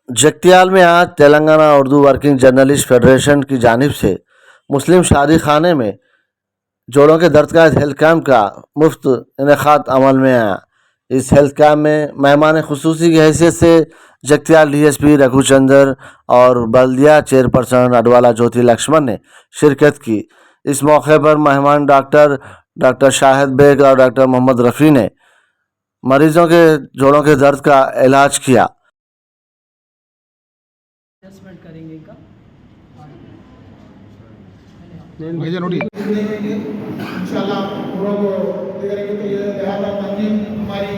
जगतियाल में आज Telangana Urdu working journalist federation की जानिब से मुस्लिम शादी खाने में जोड़ों के दर्द का हेल्थ कैम्प का मुफ्त इनेकाद अमल में आया। इस हेल्थ कैम्प में मेहमान खुसूसी की हैसियत से जगतियाल डीएसपी रघुचंदर और बल्दिया चेयरपर्सन अडवाला ज्योति लक्ष्मण ने शिरकत की। इस मौके पर मेहमान डॉक्टर शाहिद बेग और डॉक्टर मोहम्मद रफ़ी ने मरीजों के जोड़ों के दर्द का इलाज किया। करेंगे इनका इंशाल्लाह पूरा वो करेंगे। तो ये लिहाजा तंजीम हमारी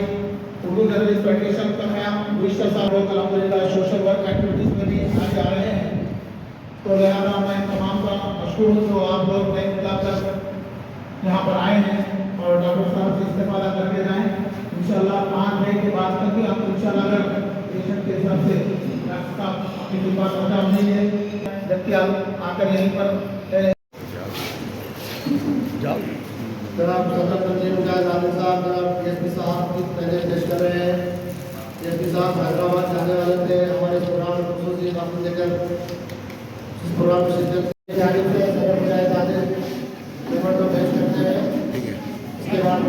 उर्दू जर्नलिस्ट फेडरेशन का है। गुज़िश्ता साल अल्हम्दुलिल्लाह सोशल वर्क एक्टिविटीज़ में भी आगे आ रहे हैं। तो लिहाजा मैं तमाम का मशहूर हूँ जो आप लोग नए मिलाकर यहाँ पर आए हैं और डॉक्टर साहब से इस्तेफादा करके जाएँ। इंशाल्लाह 5 मई के बाद तक भी आप इंशाल्लाह अगर पेशेंट के हिसाब से अपनी बात बता नहीं है जबकि आप आकर यहीं पर जनाब सदर तंजीम मुजाहिद आदिल साहब जनाब एसपी साहब की पहले पेश कर रहे हैं। एसपी साहब हैदराबाद जाने वाले थे हमारे प्रोग्राम में खुसूसी दाखिल देकर इस प्रोग्राम में शिरकत जाने से सदर मुजाहिद आदिल पेपर को पेश करते हैं। इसके बाद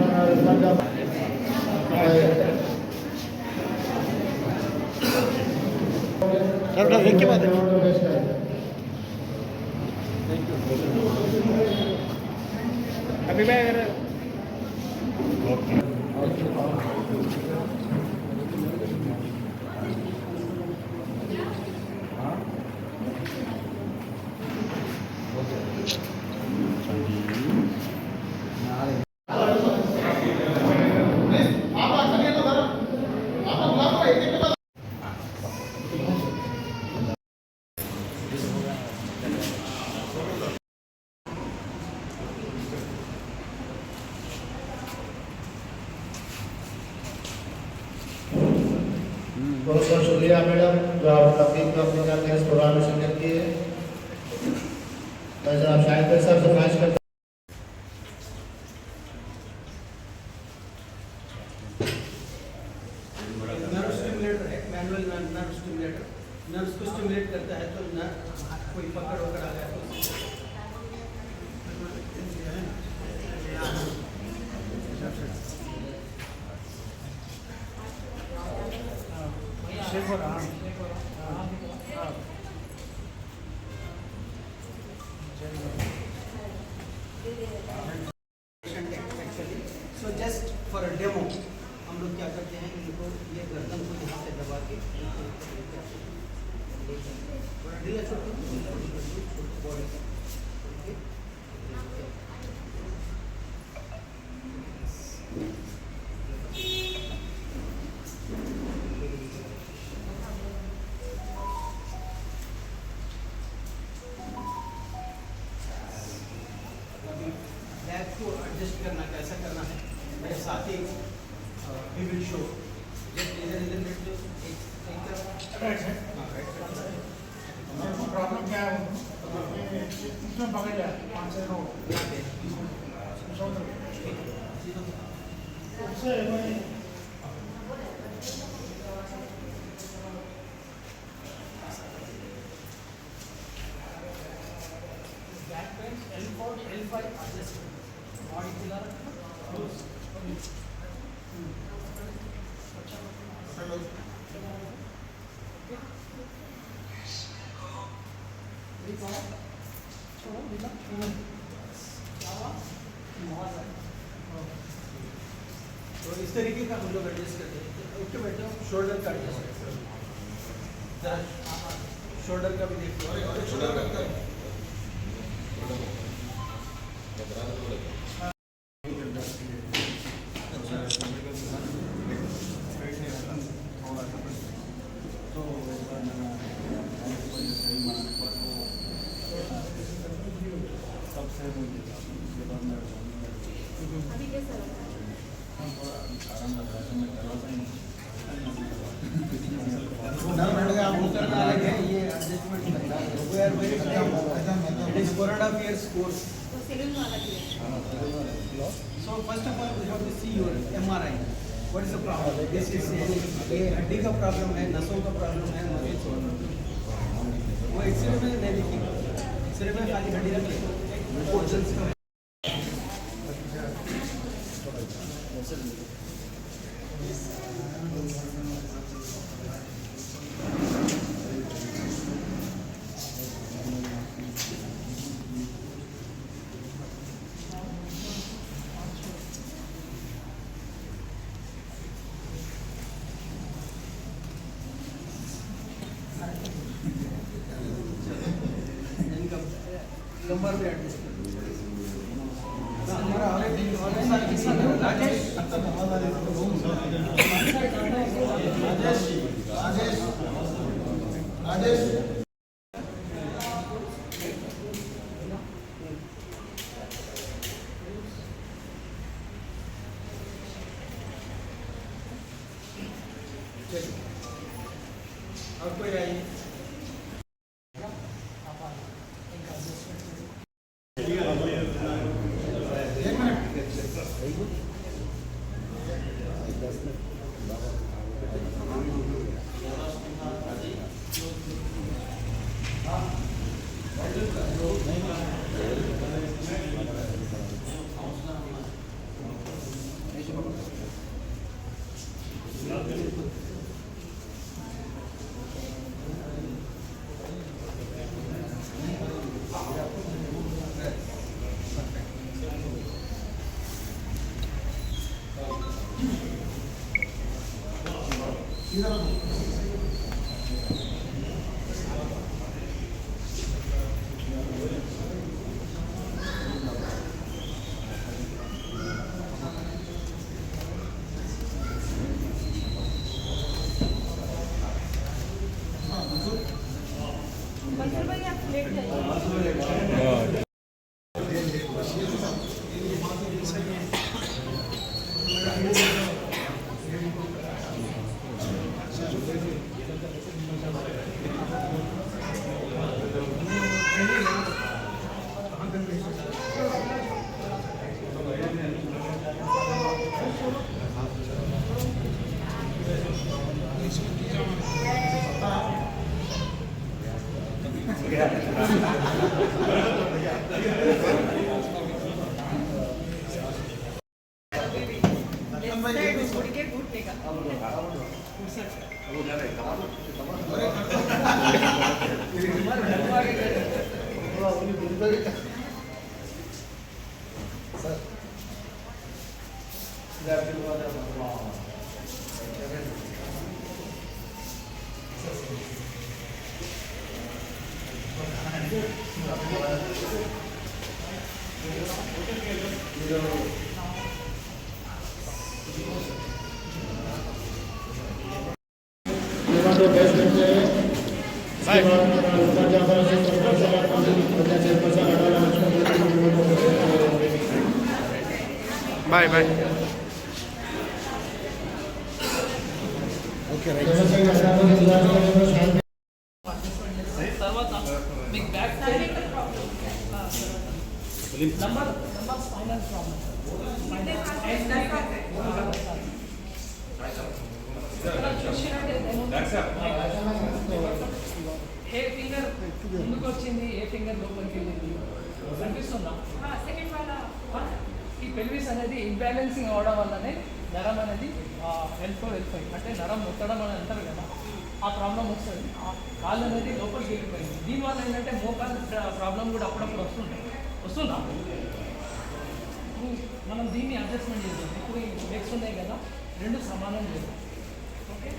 के बाद अभी मैं अगर बहुत बहुत शुक्रिया मैडम जो आप तकलीफ का अपने करते हैं इस प्रोग्राम में शिरकत की है। मैं जनाब शाहिद भाई साहब से ख्वाहिश करता नर्व्स को स्टिमुलेट करता है तो कोई पकड़ वकड़ आ जाए तो so just for a demo हम लोग क्या करते हैं इनको ये गर्दन को यहाँ से दबा के बैक को एडजस्ट करना कैसा करना है मेरे साथ ही वी विल शो जस्ट इधर इधर लेट लो एक राइट साइड प्रॉब्लम क्या है इसमें पकड़ लिया 5 से 9 उससे back pain L4 L5 adjust body pillar close तो इस तरीके का हम लोग एडजस्ट करते हैं। ओके बेटा शोल्डर का एडजस्ट शोल्डर का भी देखो शोल्डर का It is 4.5 years course. So first of all, we have to see your MRI. What is the problem? This is ये हड्डी का प्रॉब्लम है, नसों का प्रॉब्लम है, मरीज वो एक्सरे में नहीं लिखी, एक्सरे में खाली हड्डी रखी। नंबर पे एडजस्ट हमारा राजेश और कोई आइए। बाय बाय తర్వాత మీకు బ్యాక్ నంబర్ స్పైనల్ ప్రాబ్లం ఏ ఫింగర్ ముందుకు వచ్చింది, ఏ ఫింగర్ లోపలికి వెళ్ళింది కనిపిస్తుందా? ఈ పెల్విస్ అనేది ఇంబ్యాలెన్సింగ్ అవడం వల్లనే నరం అనేది L4 అంటే నరం ముట్టడం అని అంటారు కదా, ఆ ప్రాబ్లం వస్తుంది. ఆ కాళ్ళు అనేది లోపలికి వెళ్ళిపోయింది. దీనివల్ల ఏంటంటే మోకాలు ప్రాబ్లం కూడా అప్పుడప్పుడు వస్తుందా? మనం దీన్ని అడ్జస్ట్మెంట్ చేద్దాం. ఇప్పుడు ఈ లెగ్స్ ఉన్నాయి కదా, రెండు సమానం లేదు. ఓకే,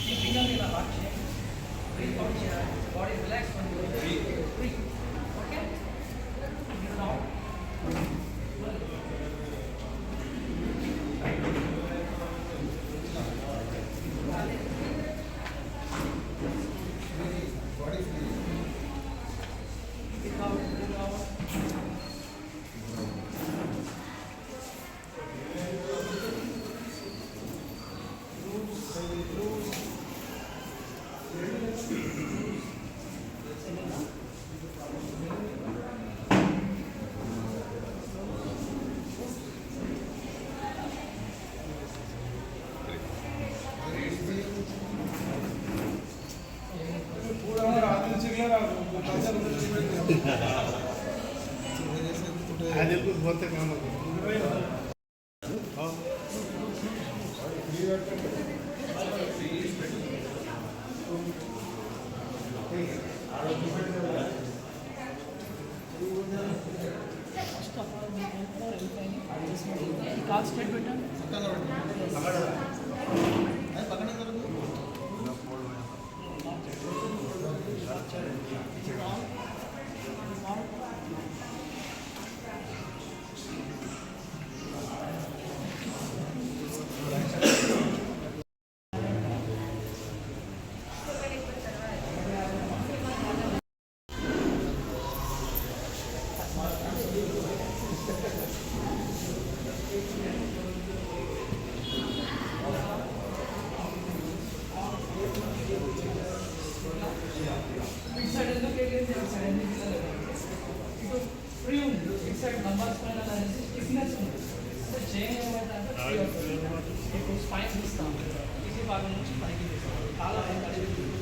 ఈ ఫింగర్ ఇలా లాక్ చేయాలి, బ్రీత్ అవుట్ చేయాలి, body relax free. Okay, Hajipur बहुत काम కాల్ స్టేట్ పెట్టండి. ఇటు సైడ్ ఎందుకు వెళ్ళింది, ఇటు సైడ్ ఎందుకు వెళ్ళలేదు? ఇటు ఫ్రీ ఉంది, ఇటు సైడ్ నంబర్స్ పైన స్టిఫ్నెస్ ఉంది. అంటే చైన్ ఏమంటే ఫ్రీ అవుతుంది. ఇప్పుడు స్పైన్ తీస్తాం, ఇది భాగం నుంచి పైకి తీస్తాం. చాలా చైన్ ఇక్కడికి వచ్చింది.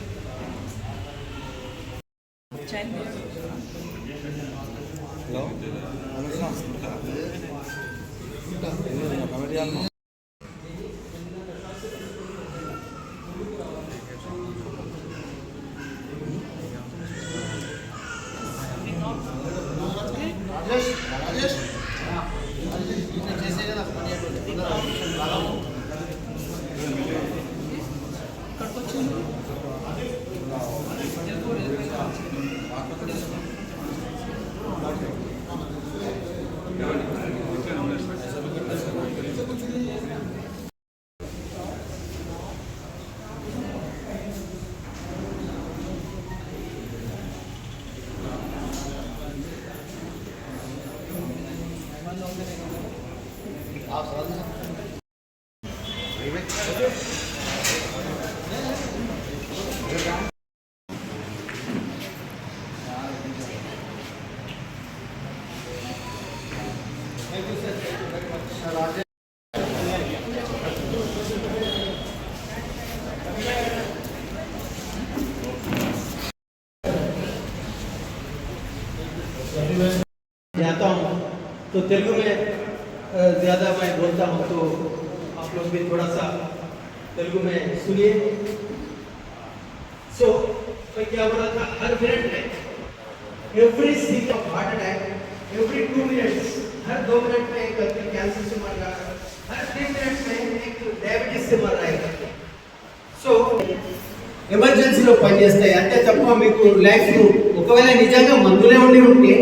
जाता हूँ तो तेलुगु में ज़्यादा मैं बोलता हूँ, तो आप लोग भी थोड़ा सा तेलुगु में सुनिए। सो मैं क्या बोला था, हर मिनट में every single of heart attack, every 2 minutes, her 2 minute में एक कैंसर से मर रहा है, हर 3 मिनट में एक डायबिटीज से मर रहा है। సో ఎమర్జెన్సీలో పనిచేస్తాయి అంతే తప్ప మీకు లైఫ్ ఒకవేళ నిజంగా మందులే ఉంటే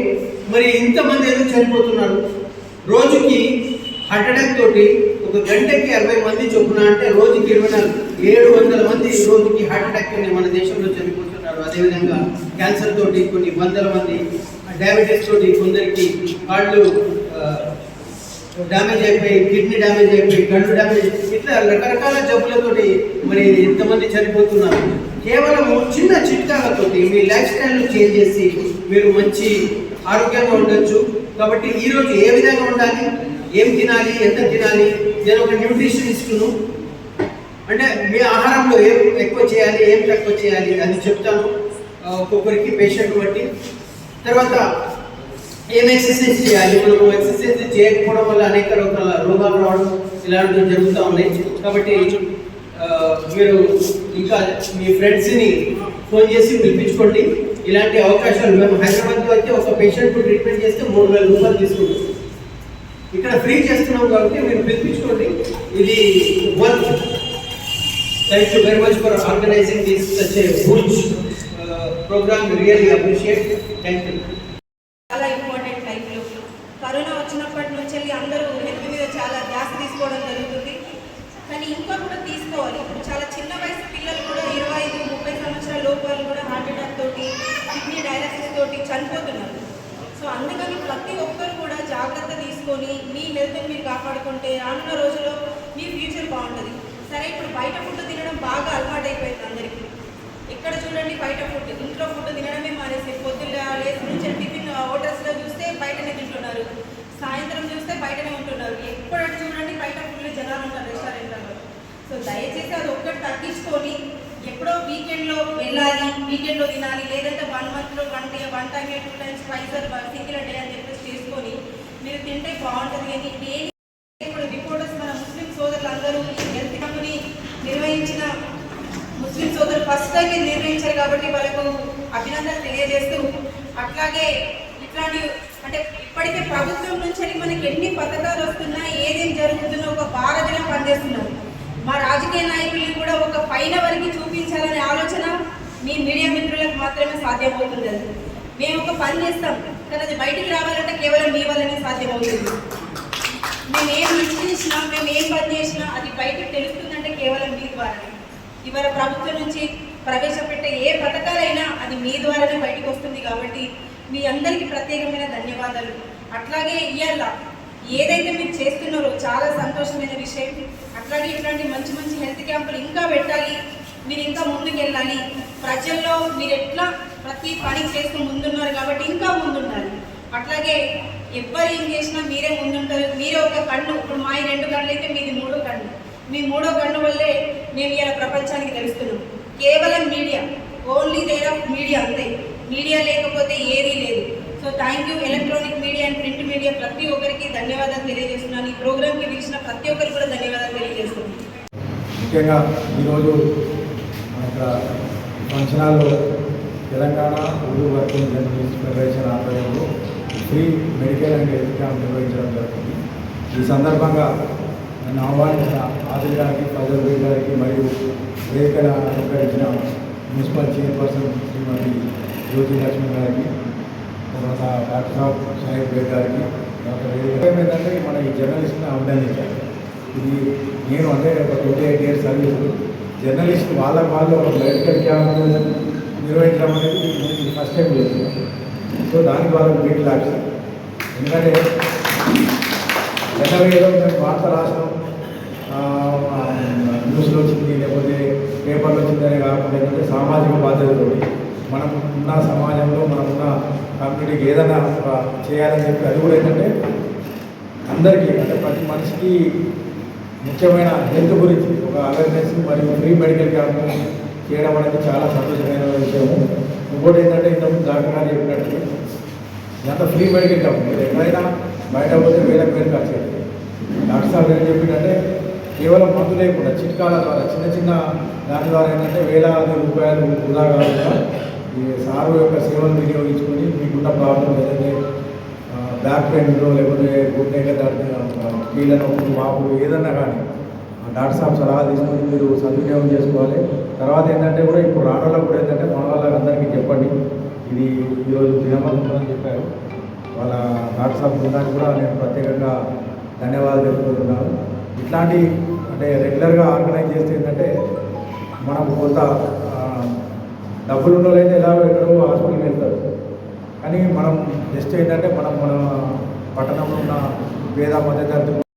మరి ఇంతమంది ఎందుకు చనిపోతున్నారు? రోజుకి హార్ట్ అటాక్ తోటి ఒక గంటకి 60 మంది చొప్పున, అంటే రోజుకి 700 మంది రోజుకి హార్ట్ అటాక్ తోటి మన దేశంలో చనిపోతున్నారు. అదేవిధంగా క్యాన్సర్ తోటి కొన్ని వందల మంది, డయాబెటీస్ తోటి కొందరికి కాళ్ళు డ్యామేజ్ అయిపోయి, కిడ్నీ డ్యామేజ్ అయిపోయి, కళ్ళు డ్యామేజ్, ఇట్లా రకరకాల జబ్బులతోటి మరి ఎంతమంది చనిపోతున్నారు. కేవలం చిన్న చిట్కాలతోటి మీ లైఫ్ స్టైల్ను చేంజ్ చేసి మీరు మంచి ఆరోగ్యంగా ఉండొచ్చు. కాబట్టి ఈరోజు ఏ విధంగా ఉండాలి, ఏం తినాలి, ఎంత తినాలి, నేను ఒక న్యూట్రిషనిస్ట్ను, అంటే మీ ఆహారంలో ఏం ఎక్కువ చేయాలి, ఏం తక్కువ చేయాలి అని చెప్తాను ఒక్కొక్కరికి పేషెంట్ బట్టి. తర్వాత ఏం ఎక్సర్సైజ్ చేయాలి, మనము ఎక్సర్సైజ్ చేయకపోవడం వల్ల అనేక రకాల రోగాలు రావడం ఇలాంటివి జరుగుతూ ఉన్నాయి. కాబట్టి మీరు ఇంకా మీ ఫ్రెండ్స్ని ఫోన్ చేసి పిలిపించుకోండి. ఇలాంటి అవకాశాలు మేము హైదరాబాద్లో అయితే ఒక పేషెంట్ ట్రీట్మెంట్ చేస్తే 3000 రూపాయలు తీసుకుంటాం. ఇక్కడ ఫ్రీ చేస్తున్నాం కాబట్టి మీరు పిలిపించుకోండి. ఇది work. Thank you very much for organizing this such a huge program. Really appreciate. Thank you. చాలా ఇంపార్టెంట్ లైఫ్లో కరోనా వచ్చినప్పటి నుంచి అందరూ హెల్త్ మీద చాలా ధ్యాస తీసుకోవడం జరుగుతుంది. కానీ ఇంకా కూడా తీసుకోవాలి. ఇప్పుడు చాలా చిన్న వయసు పిల్లలు కూడా 25-30 సంవత్సరాల లోపు వాళ్ళు కూడా హార్ట్ అటాక్ తోటి, కిడ్నీ డయాలసిస్ తోటి చనిపోతున్నారు. సో అందుకని ప్రతి ఒక్కరు కూడా జాగ్రత్త తీసుకొని మీ హెల్త్ని మీరు కాపాడుకుంటే రానున్న రోజుల్లో మీ ఫ్యూచర్ బాగుంటుంది. సరే, ఇప్పుడు బయట ఫుడ్ తినడం బాగా అలవాటు అయిపోయింది అందరికీ. ఎక్కడ చూడండి బయట ఫుడ్, ఇంట్లో ఫుడ్ తినడమే మానేసి పొద్దున్న లేచి నుంచి టిఫిన్ హోటల్స్లో చూస్తే బయటనే తింటున్నారు, సాయంత్రం చూస్తే బయటనే ఉంటున్నారు. ఎప్పుడంటే చూడండి బయట ఫుడ్ జనాలు ఉంటారు రెస్టారెంట్లలో. సో దయచేసి అది ఒక్కటి తగ్గించుకొని ఎప్పుడో వీకెండ్లో వెళ్ళాలి, వీకెండ్లో తినాలి, లేదంటే 1 మంత్లో 1 time 2 times twice single day అని చెప్పేసి చేసుకొని మీరు ముస్లిం సోదరులు ఫస్ట్ టైం ఇది నిర్వహించారు కాబట్టి వాళ్ళకు అభినందనలు తెలియజేస్తూ, అట్లాగే ఇట్లాంటి అంటే ఇప్పటికే ప్రభుత్వం నుంచి మనకి ఎన్ని పథకాలు వస్తున్నా ఏదేం జరుగుతున్నా ఒక బారదిగా పనిచేస్తున్నారు. మా రాజకీయ నాయకుల్ని కూడా ఒక పైన వరకు చూపించాలనే ఆలోచన మీ మీడియా మిత్రులకు మాత్రమే సాధ్యమవుతుంది. అది మేము ఒక పని చేస్తాం కానీ అది బయటికి రావాలంటే కేవలం మీ వల్లనే సాధ్యమవుతుంది. మేము ఏం ఇచ్చినా మేము ఏం పని చేసినా అది బయటకు తెలుస్తుందంటే కేవలం మీ ద్వారానే. ఇవాళ ప్రభుత్వం నుంచి ప్రవేశపెట్టే ఏ పథకాలైనా అది మీ ద్వారానే బయటకు వస్తుంది. కాబట్టి మీ అందరికీ ప్రత్యేకమైన ధన్యవాదాలు. అట్లాగే ఇవాళ ఏదైతే మీరు చేస్తున్నారో చాలా సంతోషమైన విషయం. అట్లాగే ఇట్లాంటి మంచి మంచి హెల్త్ క్యాంపులు ఇంకా పెట్టాలి, మీరు ఇంకా ముందుకు వెళ్ళాలి. ప్రజల్లో మీరు ఎట్లా ప్రతి పని చేస్తూ ముందున్నారు కాబట్టి ఇంకా ముందుండాలి. అట్లాగే ఎవ్వరు ఏం చేసినా మీరే ముందుంటారు. మీరే ఒక కన్ను, ఇప్పుడు మా 2 కళ్ళు అయితే మీది 3వ కన్ను. మీ 3వ కన్ను వల్లే మేము ఇలా ప్రపంచానికి తెలుస్తున్నాం. కేవలం media, only there of media, అంతే. మీడియా లేకపోతే ఏదీ లేదు. So thank you electronic media and print media ప్రతి ఒక్కరికి ధన్యవాదాలు తెలియజేస్తున్నాను. ఈ ప్రోగ్రామ్కి పిలిచిన ప్రతి ఒక్కరికి కూడా ధన్యవాదాలు తెలియజేస్తున్నాను. ముఖ్యంగా ఈరోజు మన ఫంక్షన్ హాల్లో Telangana Urdu working journalist federation ఆధ్వర్యంలో free medical and health camp నిర్వహించడం జరుగుతుంది. ఈ సందర్భంగా నన్ను ఆహ్వానించిన ఆదిల్ గారికి, ఫజల్ బేగ్ గారికి మరియు వేదికను అలంకరించిన మున్సిపల్ చైర్పర్సన్ శ్రీమతి జ్యోతి లక్ష్మి గారికి, తర్వాత డాక్టర్ సాహిబ్ బేగ్ గారికి, డాక్టర్ ఏమైందంటే మన ఈ జర్నలిస్ట్ని అభినందించాలి. ఇది నేను అంటే ఒక 28 years సర్వీస్ జర్నలిస్ట్ వాళ్ళు మెడికల్ క్యాంప్ నిర్వహించడం అనేది నేను ఫస్ట్ టైం చేస్తున్నాను. సో దానికి వాళ్ళకి మీట్ లాక్స్. ఎందుకంటే జనరల్గా ఏదో మేము వార్త రాసినాం, న్యూస్లో వచ్చింది లేకపోతే పేపర్లో వచ్చిందనే కాకుండా ఏంటంటే సామాజిక బాధ్యతతో మనం ఉన్న సమాజంలో మనం ఉన్న కమ్యూనిటీకి ఏదైనా చేయాలని చెప్పి అది కూడా ఏంటంటే అందరికీ అంటే ప్రతి మనిషికి ముఖ్యమైన హెల్త్ గురించి ఒక అవేర్నెస్ మరియు ఫ్రీ మెడికల్ క్యాంప్ చేయడం అనేది చాలా సంతోషమైన విషయము. ఇంకోటి ఏంటంటే ఇంతకుముందు డాక్టర్ గారు చెప్పినట్టు ఇదంతా ఫ్రీ మెడికల్ క్యాంప్. మీరు ఎక్కడైనా బయట పోతే వేలకు ఖర్చు అవుతుంది. డాక్టర్ సార్ ఏం చెప్పిందంటే కేవలం మందు లేకుండా చిట్కాల ద్వారా చిన్న చిన్న దాని ద్వారా ఏంటంటే వేలాది రూపాయలు వృధా కాకుండా ఈ సారు యొక్క సేవలు వినియోగించుకొని మీకున్న ప్రాబ్లం ఏదైతే బ్యాక్ పెయిన్లో లేకపోతే గుడ్డేక కీళ్ళ నొప్పులు వాపులు ఏదన్నా కానీ డాక్టర్ సాబ్ సలహా తీసుకొని మీరు సద్వినియోగం చేసుకోవాలి. తర్వాత ఏంటంటే కూడా ఇప్పుడు రావడంలో కూడా ఏంటంటే మన వాళ్ళందరికీ చెప్పండి ఇది ఈరోజు దినబంధుని చెప్పారు. వాళ్ళ డాక్టర్ సాబ్ బృందానికి కూడా నేను ప్రత్యేకంగా ధన్యవాదాలు తెలుపుతున్నాను. ఇట్లాంటి అంటే రెగ్యులర్గా ఆర్గనైజ్ చేస్తే ఏంటంటే మనం కొంత డబ్బులు ఉన్న వాళ్ళైతే ఎలాగో ఎక్కడో హాస్పిటల్కి వెళ్తారు. కానీ మనం జస్ట్ ఏంటంటే మన పట్టణంలో ఉన్న పేద మధ్యతరగతి